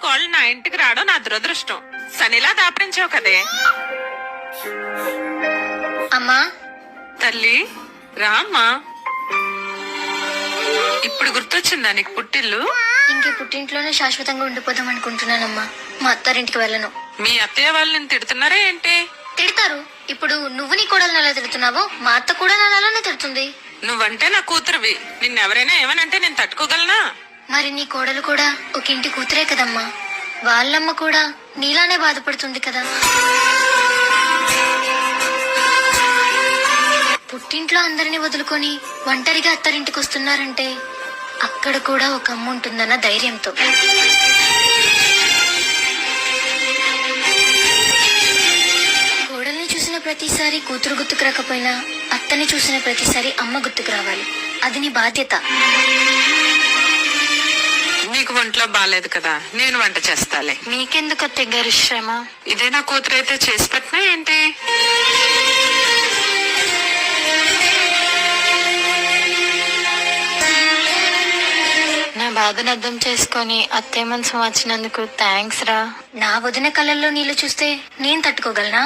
కోళ్ళు నా ఇంటికి రావడం నా దురదృష్టం. సనిలా దాపరించావు కదే. అమ్మా తల్లి రామ్మా. ఇప్పుడు గుర్తొచ్చిందా నీకు పుట్టిల్లు? ఇంకే పుట్టింట్లోనే శాశ్వతంగా ఉండిపోదాం అనుకుంటున్నానమ్మా. మా అత్తారింటికి వెళ్ళను. మీ అత్తయ్య వాళ్ళు నేను తిడుతున్నారా ఏంటి? తిడతారు. ఇప్పుడు నువ్వు నీ కోడలను ఎలా తిడుతున్నావో మా అత్త కూడా నన్ను అలానే తిడుతుంది. నువ్వంటే నా కూతురువి. నిన్నెవరైనా ఏమనంటే నేను తట్టుకోగలనా? మరి నీ కోడలు కూడా ఒక ఇంటి కూతురే కదమ్మా. వాళ్ళమ్మ కూడా నీలానే బాధపడుతుంది కదా. పుట్టింట్లో అందరినీ వదులుకొని ఒంటరిగా అత్తారింటికి వస్తున్నారంటే అక్కడ కూడా ఒక అమ్మ ఉంటుందన్న ధైర్యంతో. కోడల్ని చూసిన ప్రతిసారి కూతురు గుర్తుకు రాకపోయినా అత్తని చూసిన ప్రతిసారి అమ్మ గుర్తుకు రావాలి. అది నీ బాధ్యత. నీకు ఒంట్లో బాలేదు కదా, నేను వంట చేస్తాలే. మీకెందుకు అత్తయ్య గారి శ్రమ? ఇదే నా కూతురు అయితే చేసి పెట్టినా ఏంటి? నా బాధను అర్థం చేసుకొని అత్తయ్య మనసు మార్చినందుకు థ్యాంక్స్ రా. నా వదిన కళ్ళల్లో నీళ్లు చూస్తే నేను తట్టుకోగలనా?